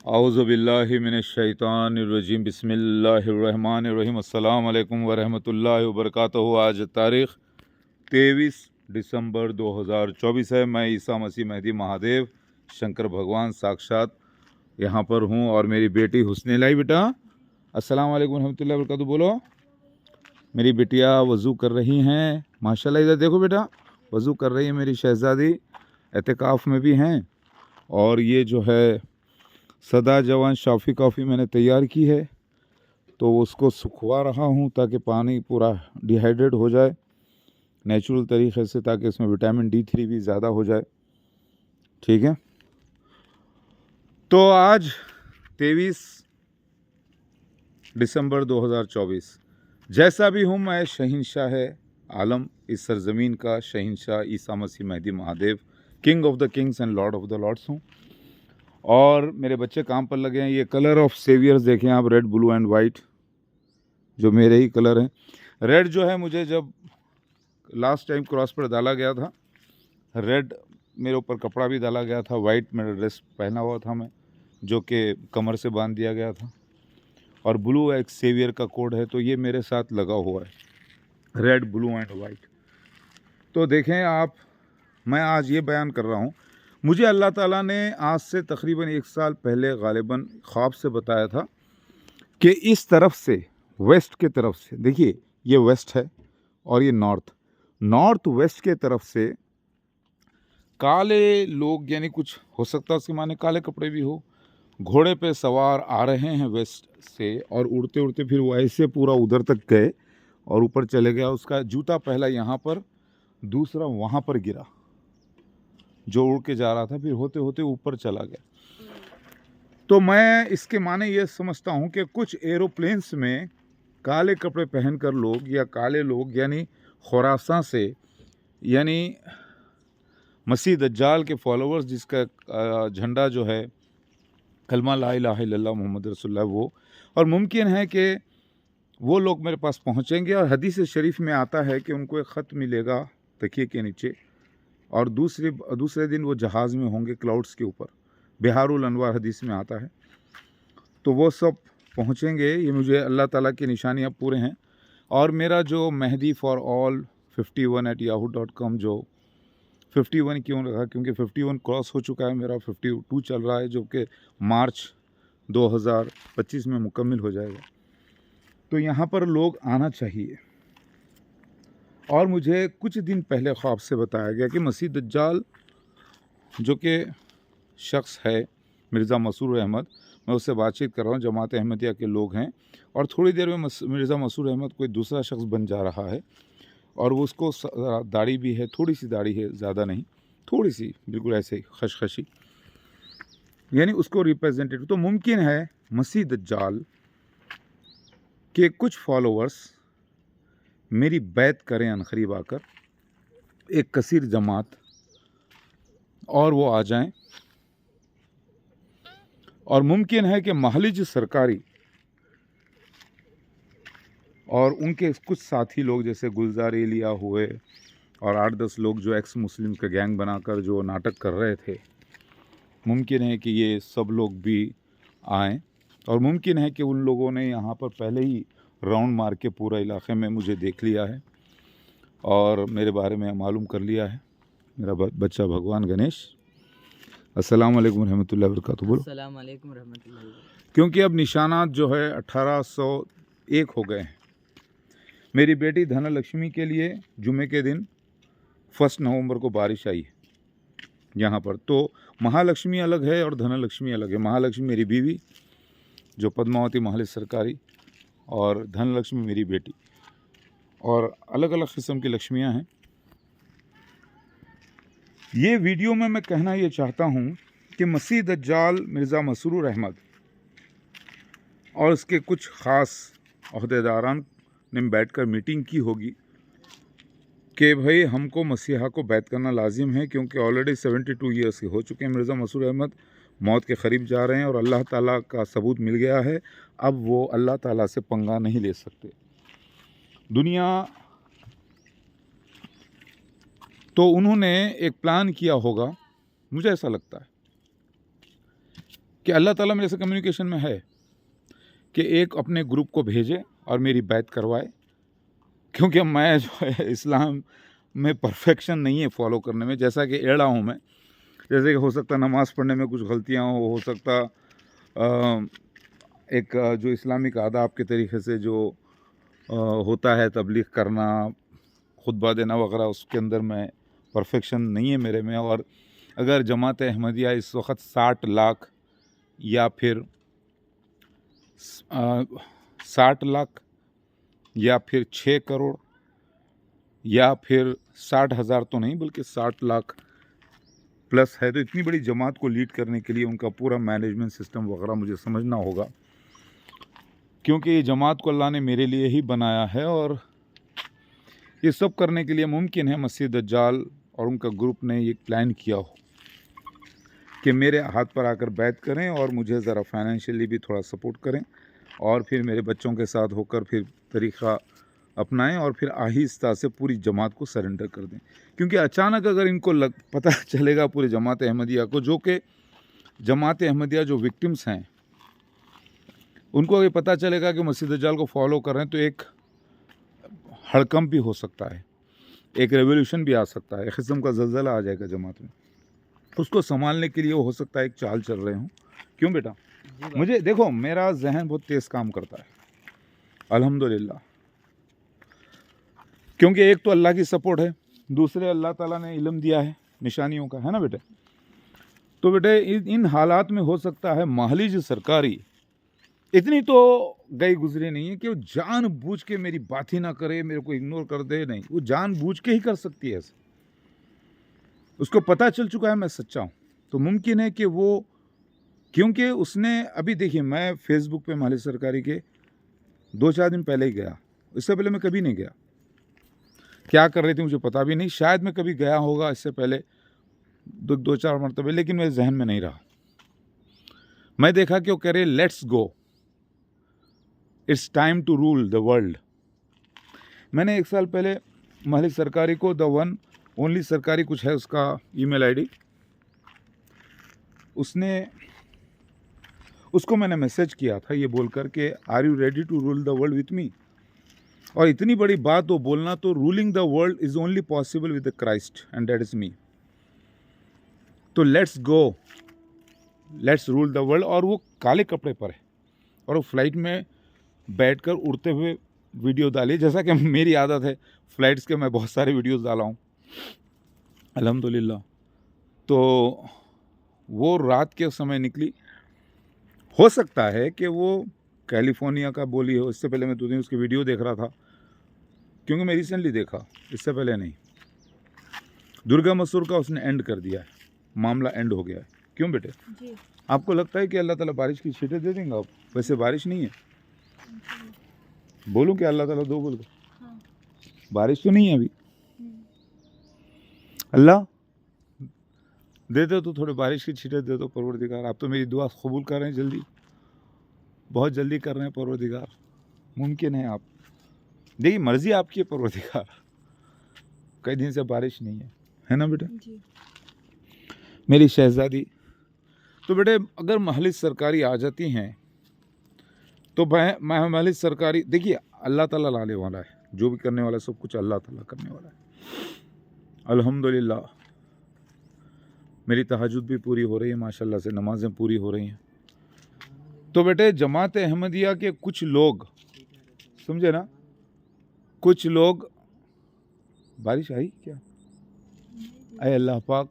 औज़ुबिल्लाहि मिनश्शैतानिर्रजीम बिस्मिल्लाहिर्रहमानिर्रहीम अस्सलामु अलैकुम वरहमतुल्लाहि वबरकातुहू। आज तारीख़ 23 दिसंबर 2024 है। मैं ईसा मसीह मेहदी महादेव शंकर भगवान साक्षात यहाँ पर हूँ और मेरी बेटी हुस्नैलाई बेटा अस्सलामु अलैकुम वरहमतुल्लाहि वबरकातुहू बोलो। मेरी बिटिया वज़ू कर रही हैं माशाल्लाह। इधर देखो बेटा, वज़ू कर रही है मेरी शहज़ादी, एतिकाफ़ में भी हैं। और ये जो है सदा जवान शाफ़ी कॉफ़ी मैंने तैयार की है, तो उसको सुखवा रहा हूँ ताकि पानी पूरा डिहाइड्रेट हो जाए नेचुरल तरीक़े से, ताकि इसमें विटामिन D3 भी ज़्यादा हो जाए। ठीक है, तो आज 23 दिसंबर 2024, जैसा भी हूँ मैं शहंशाह आलम, इस सरज़मीन का शहंशाह Isa Masih Mehdi Mahadev, king of the kings and lord of the lords हूँ। और मेरे बच्चे काम पर लगे हैं। ये कलर ऑफ सेवियर्स देखें आप, रेड ब्लू एंड वाइट, जो मेरे ही कलर हैं। रेड जो है मुझे जब लास्ट टाइम क्रॉस पर डाला गया था, रेड मेरे ऊपर कपड़ा भी डाला गया था, वाइट मेरा ड्रेस पहना हुआ था मैं, जो कि कमर से बांध दिया गया था, और ब्लू एक सेवियर का कोड है, तो ये मेरे साथ लगा हुआ है, रेड ब्लू एंड वाइट। तो देखें आप, मैं आज ये बयान कर रहा हूँ, मुझे अल्लाह ताला ने आज से तकरीबन 1 साल पहले गालिबन ख्वाब से बताया था कि इस तरफ से, वेस्ट के तरफ से, देखिए ये वेस्ट है और ये नॉर्थ वेस्ट के तरफ से काले लोग, यानी कुछ हो सकता है उसके माने काले कपड़े भी हो, घोड़े पे सवार आ रहे हैं वेस्ट से, और उड़ते उड़ते फिर वो ऐसे पूरा उधर तक गए और ऊपर चले गया। उसका जूता पहला यहाँ पर, दूसरा वहाँ पर गिरा, जो उड़ के जा रहा था, फिर होते होते ऊपर चला गया। तो मैं इसके माने ये समझता हूँ कि कुछ एरोप्लेन्स में काले कपड़े पहनकर लोग, या काले लोग यानी खुरासान से, यानी मसीह दज्जाल के फॉलोअर्स, जिसका झंडा जो है कलमा ला इलाहा इल्लल्लाह मोहम्मद रसूलुल्लाह, वो, और मुमकिन है कि वो लोग मेरे पास पहुँचेंगे। और हदीस शरीफ में आता है कि उनको एक ख़त मिलेगा तकिए के नीचे, और दूसरे दिन वो जहाज़ में होंगे क्लाउड्स के ऊपर, बिहारुल अनवार हदीस में आता है। तो वो सब पहुँचेंगे। ये मुझे अल्लाह ताला की निशानियाँ पूरे हैं। और मेरा जो मेहदी फॉर ऑल 51@yahoo.com, जो 51 क्यों रखा, क्योंकि 51 क्रॉस हो चुका है, मेरा 52 चल रहा है, जो कि मार्च 2025 में मुकम्मिल हो जाएगा। तो यहाँ पर लोग आना चाहिए। और मुझे कुछ दिन पहले ख्वाब से बताया गया कि मसीह दज्जाल, जो कि शख्स है मिर्ज़ा मसूर अहमद, मैं उससे बातचीत कर रहा हूँ, जमात अहमदिया के लोग हैं, और थोड़ी देर में मिर्ज़ा मसूर अहमद कोई दूसरा शख्स बन जा रहा है, और वो उसको दाढ़ी भी है, थोड़ी सी दाढ़ी है, ज़्यादा नहीं, थोड़ी सी, बिल्कुल ऐसे खशखशी, यानी उसको रिप्रेजेंटेटिव। तो मुमकिन है मसीह दज्जाल के कुछ फॉलोअर्स मेरी बैत करें अनकरीब आकर, एक कसीर जमात, और वो आ जाएं। और मुमकिन है कि महली जो सरकारी और उनके कुछ साथी लोग, जैसे गुलजार एलिया हुए, और 8-10 लोग जो एक्स मुस्लिम का गैंग बनाकर जो नाटक कर रहे थे, मुमकिन है कि ये सब लोग भी आएँ। और मुमकिन है कि उन लोगों ने यहाँ पर पहले ही राउंड मार के पूरा इलाके में मुझे देख लिया है और मेरे बारे में मालूम कर लिया है। मेरा बच्चा भगवान गणेश, अस्सलाम वालेकुम रहमतुल्लाहि व बरकातुहू बोलो। अस्सलाम वालेकुम रहमतुल्लाहि व बरकातुहू। क्योंकि अब निशानात जो है 1801 हो गए हैं। मेरी बेटी धनलक्ष्मी के लिए जुमे के दिन 1 नवंबर को बारिश आई है यहाँ पर। तो महालक्ष्मी अलग है और धनलक्ष्मी अलग है। महालक्ष्मी मेरी बीवी, जो पद्मावती महल सरकारी, और धनलक्ष्मी मेरी बेटी, और अलग अलग किस्म की लक्ष्मियाँ हैं। ये वीडियो में मैं कहना ये चाहता हूँ कि मसीह दज्जाल मिर्ज़ा मसरूर अहमद और उसके कुछ ख़ास अहदेदारान ने बैठकर मीटिंग की होगी कि भाई हमको मसीहा को बैत करना लाजिम है, क्योंकि ऑलरेडी 72 ईयर्स के हो चुके हैं। मिर्ज़ा मसूर अहमद मौत के करीब जा रहे हैं और अल्लाह ताला का सबूत मिल गया है। अब वो अल्लाह ताला से पंगा नहीं ले सकते दुनिया। तो उन्होंने एक प्लान किया होगा, मुझे ऐसा लगता है कि अल्लाह ताला मेरे से कम्युनिकेशन में है कि एक अपने ग्रुप को भेजे और मेरी बैत करवाए, क्योंकि मैं जो है इस्लाम में परफेक्शन नहीं है फॉलो करने में, जैसा कि एड़ा हूँ मैं। जैसे कि हो सकता नमाज़ पढ़ने में कुछ गलतियाँ हो सकता एक जो इस्लामिक आदाब के तरीके से जो होता है तबलीग करना, खुतबा देना वगैरह, उसके अंदर मैं परफेक्शन नहीं है मेरे में। और अगर जमात अहमदिया इस वक्त 60 लाख या फिर 60 लाख या फिर 6 करोड़ या फिर 60,000 तो नहीं बल्कि 60 लाख प्लस है, तो इतनी बड़ी जमात को लीड करने के लिए उनका पूरा मैनेजमेंट सिस्टम वगैरह मुझे समझना होगा, क्योंकि ये जमात को अल्लाह ने मेरे लिए ही बनाया है। और ये सब करने के लिए मुमकिन है मसीह दज्जाल और उनका ग्रुप ने ये प्लान किया हो कि मेरे हाथ पर आकर बैत करें और मुझे ज़रा फाइनेंशियली भी थोड़ा सपोर्ट करें और फिर मेरे बच्चों के साथ होकर फिर तरीक़ा अपनाएं और फिर आहिस्ता से पूरी जमात को सरेंडर कर दें। क्योंकि अचानक अगर इनको पता चलेगा पूरी जमात अहमदिया को, जो कि जमात अहमदिया जो विक्टिम्स हैं उनको अगर पता चलेगा कि मसीह दज्जाल को फॉलो कर रहे हैं, तो एक हड़कंप भी हो सकता है, एक रेवोल्यूशन भी आ सकता है, एक किस्म का ज़लज़ला आ जाएगा जमात में। उसको संभालने के लिए हो सकता है एक चाल चल रहे हों। क्यों बेटा? मुझे देखो, मेरा जहन बहुत तेज़ काम करता है अल्हम्दुलिल्लाह, क्योंकि एक तो अल्लाह की सपोर्ट है, दूसरे अल्लाह ताला ने इल्म दिया है निशानियों का, है ना बेटे। तो बेटे इन हालात में हो सकता है माहली जो सरकारी इतनी तो गई गुजरी नहीं है कि वो जानबूझ के मेरी बात ही ना करे, मेरे को इग्नोर कर दे, नहीं, वो जानबूझ के ही कर सकती है ऐसे। उसको पता चल चुका है मैं सच्चा हूँ, तो मुमकिन है कि वो, क्योंकि उसने अभी देखिए, मैं फेसबुक पे माहली सरकारी के 2-4 दिन पहले ही गया, इससे पहले मैं कभी नहीं गया। क्या कर रहे थे मुझे पता भी नहीं, शायद मैं कभी गया होगा इससे पहले 2-4 मरतबे, लेकिन मेरे जहन में नहीं रहा। मैं देखा कि वो कह रहे let's go, it's time to rule the world. मैंने 1 साल पहले माहली सरकारी को द वन ओनली सरकारी कुछ है उसका ईमेल आईडी, उसको मैंने मैसेज किया था ये बोलकर के are you ready to rule the world with me. और इतनी बड़ी बात वो बोलना, तो ruling the world is only possible with the Christ and that is me. तो let's go, let's rule the world. और वो काले कपड़े पर है और वो फ्लाइट में बैठकर उड़ते हुए वीडियो डाली, जैसा कि मेरी आदत है फ्लाइट्स के, मैं बहुत सारे वीडियोस डाला हूँ अल्हम्दुलिल्लाह। तो वो रात के समय निकली, हो सकता है कि वो कैलिफोर्निया का बोली हो। इससे पहले मैं 2 दिन उसकी वीडियो देख रहा था, क्योंकि मैं रिसेंटली देखा, इससे पहले नहीं। दुर्गा मसूर का उसने एंड कर दिया है, मामला एंड हो गया है। क्यों बेटे जी। आपको लगता है कि अल्लाह ताला बारिश की छींटें दे देंगे? आप वैसे बारिश नहीं है, बोलूं कि अल्लाह ताला दो बोल के? हाँ। बारिश तो नहीं है अभी, अल्लाह दे दो तो थोड़े बारिश की छींटें दे दो परवरदिगार। आप तो मेरी दुआ कबूल कर रहे हैं, जल्दी, बहुत जल्दी कर रहे हैं परवरदिगार। मुमकिन है आप देखिए, मर्जी आपकी है परवरदिगार। कई दिन से बारिश नहीं है ना बेटा जी। मेरी शहजादी। तो बेटे अगर माहली सरकारी आ जाती हैं तो माहली सरकारी, देखिए अल्लाह ताला लाने वाला है, जो भी करने वाला है सब कुछ अल्लाह ताला करने वाला है अल्हम्दुलिल्लाह। मेरी तहज्जुद भी पूरी हो रही है माशाल्लाह से, नमाजें पूरी हो रही हैं। तो बेटे जमात अहमदिया के कुछ लोग, समझे ना, कुछ लोग, बारिश आई क्या? अय अल्लाह पाक,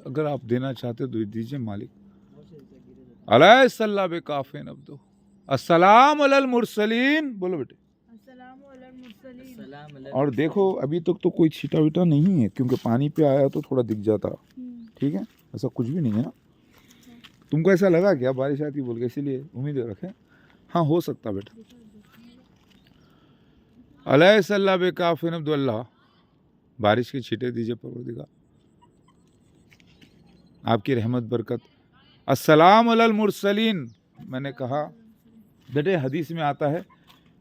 अगर आप देना चाहते तो दीजिए मालिक। अलैहि सल्ला बे काफिन अब्दो, अस्सलाम अलल मुरसलीन, बोलो बेटे। और देखो अभी तक तो कोई छीटा वीटा नहीं है, क्योंकि पानी पे आया तो थोड़ा दिख जाता, ठीक है, ऐसा कुछ भी नहीं है ना। तुमको ऐसा लगा क्या बारिश आती बोल के, इसीलिए उम्मीद रखें? हाँ हो सकता बेटा। अलैहि सल्ला बे काफिन अब्दो, अल्लाह बारिश की छीटें दीजिए परवरदिगार, आपकी रहमत बरकत। अस्सलाम अलल मुरसलीन, मैंने कहा बेटे हदीस में आता है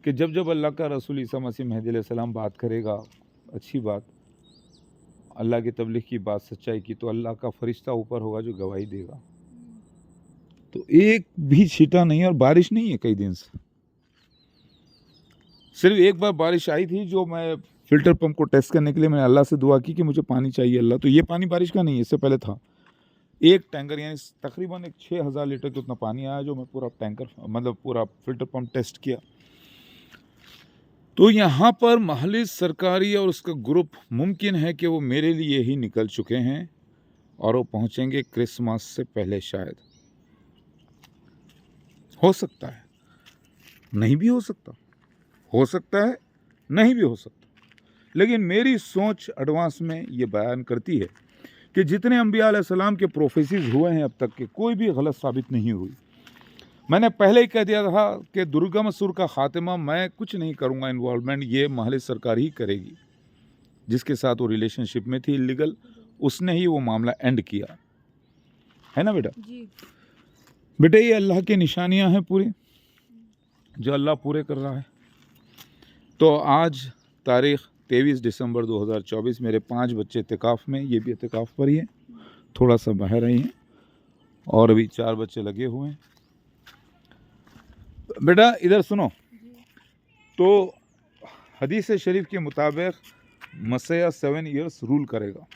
कि जब जब अल्लाह का रसूल ईसा मसीह मेहदी अलैहिस्सलाम बात करेगा अच्छी बात, अल्लाह की तबलीग की बात, सच्चाई की, तो अल्लाह का फरिश्ता ऊपर होगा जो गवाही देगा। तो एक भी छींटा नहीं है और बारिश नहीं है कई दिन से। सिर्फ एक बार बारिश आई थी, जो मैं फिल्टर पंप को टेस्ट करने के लिए मैंने अल्लाह से दुआ की कि मुझे पानी चाहिए अल्लाह, तो ये पानी बारिश का नहीं है, इससे पहले था एक टैंकर, यानी तकरीबन एक 6000 लीटर के उतना पानी आया, जो मैं पूरा टैंकर मतलब पूरा फिल्टर पंप टेस्ट किया। तो यहाँ पर महली सरकारी और उसका ग्रुप मुमकिन है कि वो मेरे लिए ही निकल चुके हैं और वो पहुँचेंगे क्रिसमस से पहले शायद। हो सकता है, नहीं भी हो सकता, हो सकता है, नहीं भी हो सकता, लेकिन मेरी सोच एडवांस में ये बयान करती है कि जितने अंबिया अलैहिस्सलाम के प्रोफेसीज हुए हैं अब तक के, कोई भी गलत साबित नहीं हुई। मैंने पहले ही कह दिया था कि दुर्गम असुर का खात्मा मैं कुछ नहीं करूंगा, इन्वॉल्वमेंट ये महल सरकार ही करेगी। जिसके साथ वो रिलेशनशिप में थी इलीगल, उसने ही वो मामला एंड किया है ना बेटा जी। बेटे ये अल्लाह की निशानियां हैं पूरी, जो अल्लाह पूरे कर रहा है। तो आज तारीख़ 23 दिसंबर 2024, मेरे 5 बच्चे इत्तिकाफ़ में, ये भी इत्तिकाफ़ पर ही है, थोड़ा सा बाहर आई हैं, और अभी 4 बच्चे लगे हुए हैं। बेटा इधर सुनो, तो हदीस शरीफ के मुताबिक मसीह 7 ईयर्स रूल करेगा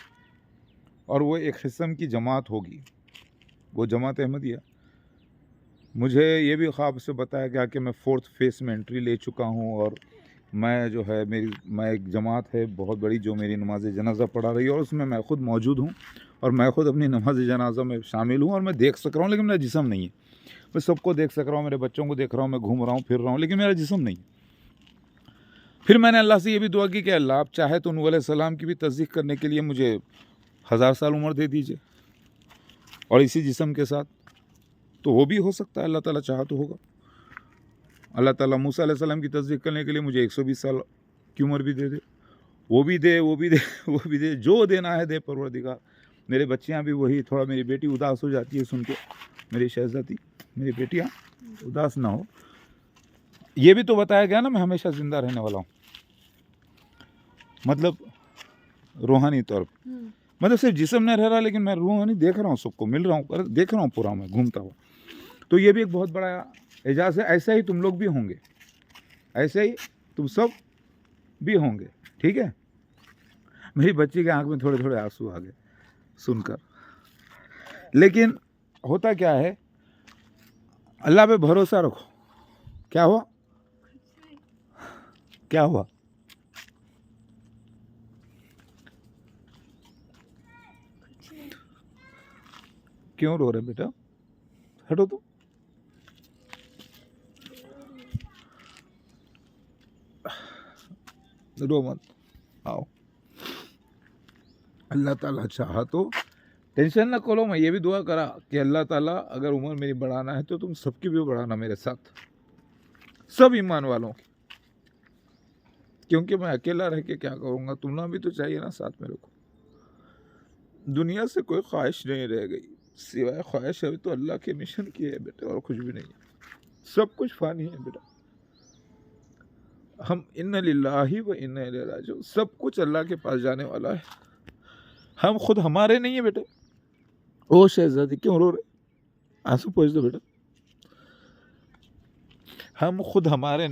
और वो एक किस्म की जमात होगी, वो जमात अहमदिया। मुझे ये भी ख्वाब से बताया गया कि मैं 4th फेस में एंट्री ले चुका हूँ और मैं जो है मैं एक जमात है बहुत बड़ी जो मेरी नमाज जनाजा पढ़ा रही है और उसमें मैं ख़ुद मौजूद हूँ और मैं ख़ुद अपनी नमाज जनाजा में शामिल हूँ और मैं देख सक रहा हूँ, लेकिन मेरा जिस्म नहीं है। मैं सबको देख सक रहा हूँ, मेरे बच्चों को देख रहा हूँ, मैं घूम रहा हूँ फिर रहा हूँ, लेकिन मेरा जिस्म नहीं। फिर मैंने अल्लाह से ये भी दुआ की कि अल्लाह आप चाहे तो नूह अलैहिस्सलाम की भी तस्दीक करने के लिए मुझे 1000 साल उम्र दे दीजिए और इसी जिस्म के साथ, तो वो भी हो सकता है, अल्लाह ताला चाहा तो होगा। अल्लाह ताला मूसा अलैहिस्सलाम की तस्दीक करने के लिए मुझे 120 साल की उम्र भी दे दे, वो भी दे, वो भी दे, वो भी दे, जो देना है दे परवरदिगार। मेरे बच्चियाँ भी वही, थोड़ा मेरी बेटी उदास हो जाती है सुन के, मेरी शहज़ादी, मेरी बेटियाँ उदास ना हो। ये भी तो बताया गया ना मैं हमेशा ज़िंदा रहने वाला हूँ, मतलब रूहानी तौर पर, मतलब सिर्फ जिस्म नहीं रह रहा, लेकिन मैं रूहानी देख रहा हूँ, सबको मिल रहा हूँ, देख रहा हूँ पूरा मैं घूमता हुआ। तो ये भी एक बहुत बड़ा एजाज़ है। ऐसा ही तुम लोग भी होंगे, ऐसे ही तुम सब भी होंगे, ठीक है। मेरी बच्ची के आंख में थोड़े थोड़े आंसू आ गए सुनकर, लेकिन होता क्या है, अल्लाह पे भरोसा रखो। क्या हुआ, क्या हुआ? क्यों रो रहे बेटा, हटो तो। रो मत, आओ। अल्लाह ताला चाहा तो, टेंशन ना करो। मैं ये भी दुआ करा कि अल्लाह ताला अगर उम्र मेरी बढ़ाना है तो तुम सबकी भी बढ़ाना मेरे साथ, सब ईमान वालों की, क्योंकि मैं अकेला रह के क्या करूँगा, तुमना भी तो चाहिए ना साथ मेरे को। दुनिया से कोई ख्वाहिश नहीं रह गई, सिवाय ख्वाहिश अभी तो अल्लाह के मिशन की है बेटे, और कुछ भी नहीं है। सब कुछ फानी है बेटा। हम इन्ना लिल्लाहि व इन्ना इलैहि राजिऊन, सब कुछ अल्लाह के पास जाने वाला है। हम खुद हमारे नहीं है बेटे। ओ शहजादी क्यों रो रहे, आंसू पोंछ दो बेटा। हम खुद हमारे नहीं।